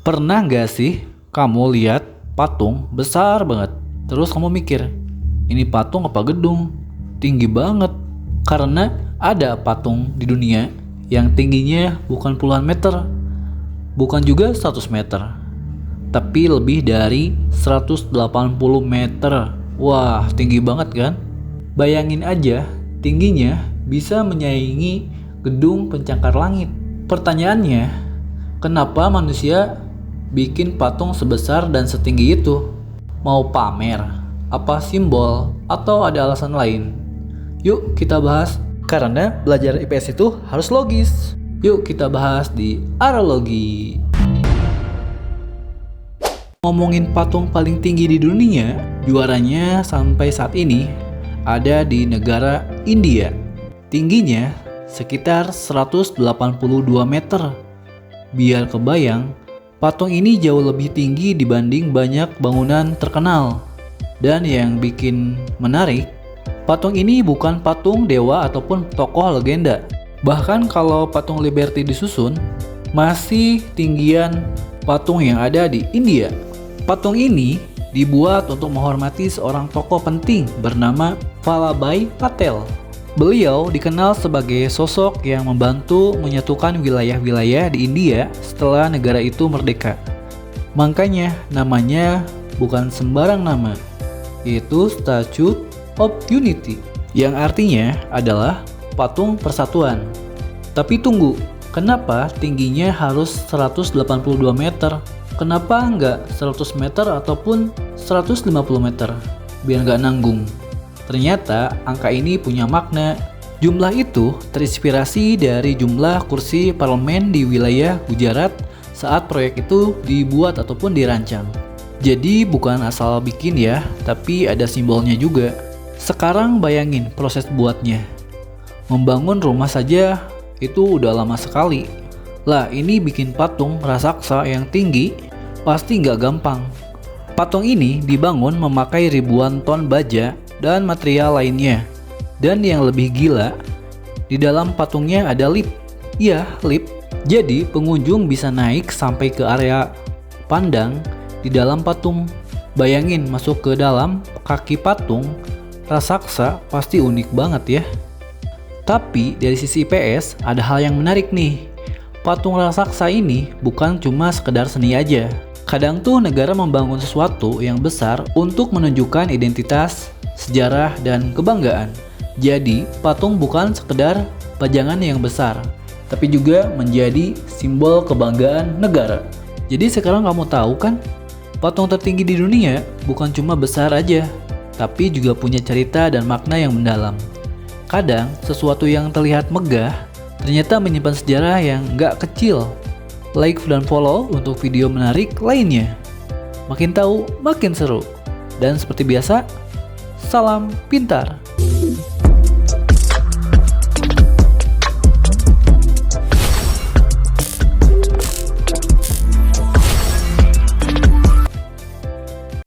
Pernah nggak sih kamu lihat patung besar banget, terus kamu mikir, ini patung apa gedung? Tinggi banget. Karena ada patung di dunia yang tingginya bukan puluhan meter, bukan juga 100 meter, tapi lebih dari 180 meter. Wah, tinggi banget kan? Bayangin aja, tingginya bisa menyaingi gedung pencakar langit. Pertanyaannya, kenapa manusia bikin patung sebesar dan setinggi itu? Mau pamer? Apa simbol? Atau ada alasan lain? Yuk kita bahas. Karena belajar IPS itu harus logis. Yuk kita bahas di Arologi. Ngomongin patung paling tinggi di dunia, juaranya sampai saat ini ada di negara India. Tingginya sekitar 182 meter. Biar kebayang, patung ini jauh lebih tinggi dibanding banyak bangunan terkenal. Dan yang bikin menarik, patung ini bukan patung dewa ataupun tokoh legenda. Bahkan kalau patung Liberty disusun, masih tinggian patung yang ada di India. Patung ini dibuat untuk menghormati seorang tokoh penting bernama Vallabhbhai Patel. Beliau dikenal sebagai sosok yang membantu menyatukan wilayah-wilayah di India setelah negara itu merdeka. Makanya namanya bukan sembarang nama, yaitu Statue of Unity, yang artinya adalah patung persatuan. Tapi tunggu, kenapa tingginya harus 182 meter? Kenapa nggak 100 meter ataupun 150 meter? Biar nggak nanggung. Ternyata angka ini punya makna. Jumlah itu terinspirasi dari jumlah kursi parlemen di wilayah Gujarat saat proyek itu dibuat ataupun dirancang. Jadi bukan asal bikin ya, tapi ada simbolnya juga. Sekarang bayangin proses buatnya. Membangun rumah saja itu udah lama sekali. Lah ini bikin patung raksasa yang tinggi pasti nggak gampang. Patung ini dibangun memakai ribuan ton baja dan material lainnya. Dan yang lebih gila, di dalam patungnya ada lift. Iya, lift. Jadi pengunjung bisa naik sampai ke area pandang di dalam patung. Bayangin masuk ke dalam kaki patung raksasa, pasti unik banget ya. Tapi dari sisi IPS ada hal yang menarik nih. Patung raksasa ini bukan cuma sekedar seni aja. Kadang tuh negara membangun sesuatu yang besar untuk menunjukkan identitas, sejarah, dan kebanggaan. Jadi, patung bukan sekedar pajangan yang besar, tapi juga menjadi simbol kebanggaan negara. Jadi sekarang kamu tahu kan, patung tertinggi di dunia bukan cuma besar aja, tapi juga punya cerita dan makna yang mendalam. Kadang, sesuatu yang terlihat megah, ternyata menyimpan sejarah yang nggak kecil. Like dan follow untuk video menarik lainnya. Makin tahu, makin seru. Dan seperti biasa, salam pintar.